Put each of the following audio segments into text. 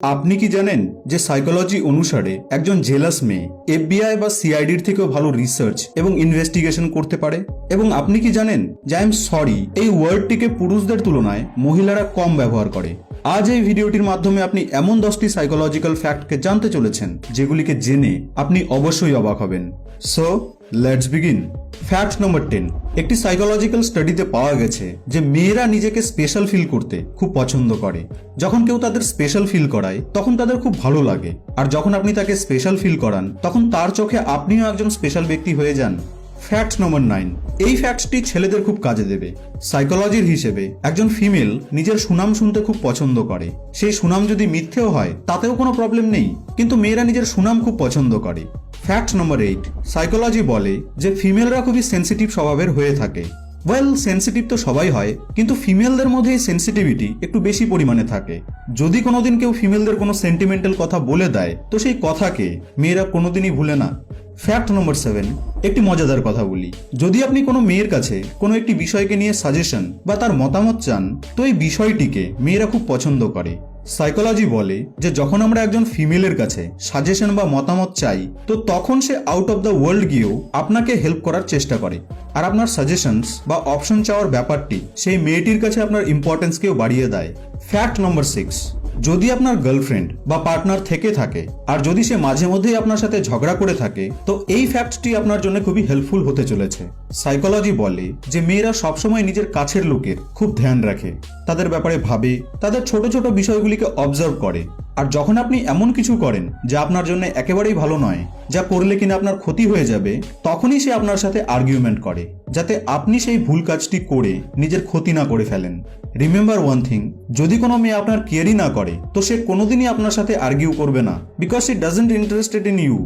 আপনি কি জানেন যে সাইকোলজি অনুসারে একজন জেলাস মেয়ে এফবিআই বা সিআইডির থেকেও ভালো রিসার্চ এবং ইনভেস্টিগেশন করতে পারে? এবং আপনি কি জানেন যে আই এম সরি এই ওয়ার্ডটিকে পুরুষদের তুলনায় মহিলারা কম ব্যবহার করে? আজ এই ভিডিওটির মাধ্যমে আপনি এমন 10টি সাইকোলজিক্যাল ফ্যাক্টকে জানতে চলেছেন যেগুলিকে জেনে আপনি অবশ্যই অবাক হবেন। So let's begin. ফ্যাক্ট নম্বর 10। একটি সাইকোলজিক্যাল স্টাডিতে পাওয়া গেছে যে মেয়েরা নিজেকে স্পেশাল ফিল করতে খুব পছন্দ করে। যখন কেউ তাদের স্পেশাল ফিল করায় তখন তাদের খুব ভালো লাগে, আর যখন আপনি তাকে স্পেশাল ফিল করান তখন তার চোখে আপনিও একজন স্পেশাল ব্যক্তি হয়ে যান। ফ্যাক্ট নম্বর 9। এই ফ্যাক্টটি ছেলেদের খুব কাজে দেবে। সাইকোলজির হিসেবে একজন ফিমেল নিজের সুনাম শুনতে খুব পছন্দ করে। সেই সুনাম যদি মিথ্যেও হয় তাতেও কোনো প্রবলেম নেই, কিন্তু মেয়েরা নিজের সুনাম খুব পছন্দ করে। ফ্যাক্ট নম্বর 8। সাইকোলজি বলে যে ফিমেলরা খুবই সেন্সিটিভ স্বভাবের হয়ে থাকে। ওয়েল, সেন্সিটিভ তো সবাই হয়, কিন্তু ফিমেলদের মধ্যে এই সেন্সিটিভিটি একটু বেশি পরিমাণে থাকে। যদি কোনোদিন কেউ ফিমেলদের কোনো সেন্টিমেন্টাল কথা বলে দেয় তো সেই কথাকে মেয়েরা কোনোদিনই ভুলে না। ফ্যাক্ট নম্বর 7। একটি মজাদার কথা বলি, যদি আপনি কোনো মেয়ের কাছে কোনো একটি বিষয়কে নিয়ে সাজেশন বা তার মতামত চান তো এই বিষয়টিকে মেয়েরা খুব পছন্দ করে। সাইকোলজি বলে যে যখন আমরা একজন ফিমেলের কাছে সাজেশন বা মতামত চাই তো তখন সে আউট অফ দ্য ওয়ার্ল্ড গিয়েও আপনাকে হেল্প করার চেষ্টা করে, আর আপনার সাজেশনস বা অপশন চাওয়ার ব্যাপারটি সেই মেয়েটির কাছে আপনার ইম্পর্টেন্সকেও বাড়িয়ে দেয়। ফ্যাক্ট নম্বর 6। যদি আপনার গার্লফ্রেন্ড বা পার্টনার থেকে থাকে আর যদি সে মাঝে মধ্যেই আপনার সাথে ঝগড়া করে থাকে তো এই ফ্যাক্টটি আপনার জন্য খুবই হেল্পফুল হতে চলেছে। সাইকোলজি বলে যে মেয়েরা সবসময় নিজের কাছের লোকের খুব ধ্যান রাখে, তাদের ব্যাপারে ভাবে, তাদের ছোট ছোট বিষয়গুলিকে অবজার্ভ করে। আর যখন আপনি এমন কিছু করেন যা আপনার জন্য একেবারেই ভালো নয়, যা করলে কিনা আপনার ক্ষতি হয়ে যাবে, তখনই সে আপনার সাথে আর্গুমেন্ট করে যাতে আপনি সেই ভুল কাজটি করে নিজের ক্ষতি না করে ফেলেন। রিমেম্বার ওয়ান থিং, যদি কোনো মেয়ে আপনার কেয়ারই না করে তো সে কোনোদিনই আপনার সাথে আর্গিউ করবে না, because she doesn't interested in you.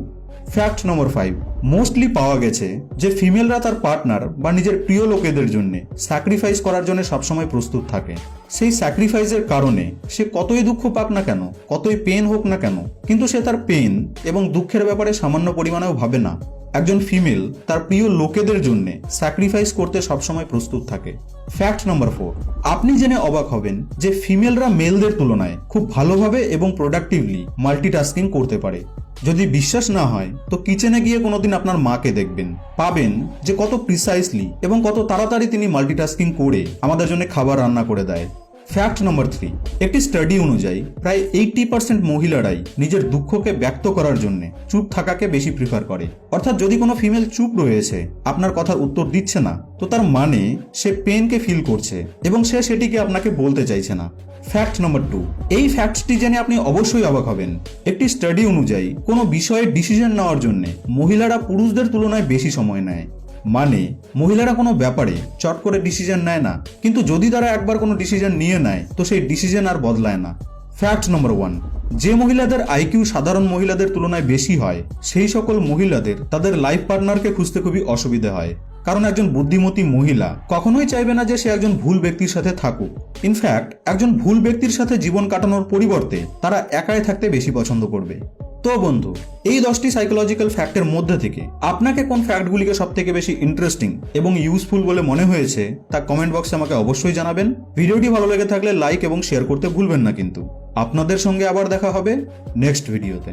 Fact number 5। Mostly পাওয়া গেছে যে ফিমেলরা তার পার্টনার বা নিজের প্রিয় লোকেদের জন্য স্যাক্রিফাইস করার জন্য সবসময় প্রস্তুত থাকে। সেই স্যাক্রিফাইসের কারণে সে কতই দুঃখ পাক না কেন, কতই পেন হোক না কেন, কিন্তু সে তার পেন এবং দুঃখের ব্যাপারে সামান্য পরিমাণেও ভাবে না। একজন ফিমেল তার প্রিয় লোকেদের জন্য স্যাক্রিফাইস করতে সবসময় প্রস্তুত থাকে। ফ্যাক্ট নম্বর 4। আপনি জেনে অবাক হবেন যে ফিমেলরা মেলদের তুলনায় খুব ভালোভাবে এবং প্রোডাক্টিভলি মাল্টিটাস্কিং করতে পারে। যদি বিশ্বাস না হয় তো কিচেনে গিয়ে কোনোদিন আপনার মাকে দেখবেন, পাবেন যে কত প্রিসাইসলি এবং কত তাড়াতাড়ি তিনি মাল্টিটাস্কিং করে আমাদের জন্য খাবার রান্না করে দেয়। ফ্যাক্ট নম্বর 3। একটি স্টাডি অনুযায়ী প্রায় 80% মহিলারাই নিজের দুঃখকে ব্যক্ত করার জন্য চুপ থাকাকে বেশি প্রিফার করে। অর্থাৎ যদি কোনো ফিমেল চুপ রয়েছে, আপনার কথার উত্তর দিচ্ছে না, তো তার মানে সে পেনকে ফিল করছে এবং সে সেটিকে আপনাকে বলতে চাইছে না। ফ্যাক্ট নম্বর 2। এই ফ্যাক্টটি জেনে আপনি অবশ্যই অবাক হবেন। একটি স্টাডি অনুযায়ী কোনো বিষয়ে ডিসিশন নেওয়ার জন্য মহিলারা পুরুষদের তুলনায় বেশি সময় নেয়। মানে মহিলারা কোনো ব্যাপারে চট করে ডিসিশন নেয় না, কিন্তু যদি তারা একবার কোনো ডিসিশন নিয়ে নেয় তো সেই ডিসিশন আর বদলায় না। ফ্যাক্ট নম্বর 1। যে মহিলাদের আইকিউ সাধারণ মহিলাদের তুলনায় বেশি হয় সেই সকল মহিলাদের তাদের লাইফ পার্টনারকে খুঁজতে খুবই অসুবিধা হয়, কারণ একজন বুদ্ধিমতী মহিলা কখনোই চাইবে না যে সে একজন ভুল ব্যক্তির সাথে থাকুক। ইনফ্যাক্ট একজন ভুল ব্যক্তির সাথে জীবন কাটানোর পরিবর্তে তারা একাই থাকতে বেশি পছন্দ করবে। তো বন্ধু, এই 10টি সাইকোলজিক্যাল ফ্যাক্টের মধ্যে থেকে আপনাকে কোন ফ্যাক্টগুলিকে সব থেকে বেশি ইন্টারেস্টিং এবং ইউজফুল বলে মনে হয়েছে তা কমেন্ট বক্সে আমাকে অবশ্যই জানাবেন। ভিডিওটি ভালো লেগে থাকলে লাইক এবং শেয়ার করতে ভুলবেন না কিন্তু। আপনাদের সঙ্গে আবার দেখা হবে নেক্সট ভিডিওতে।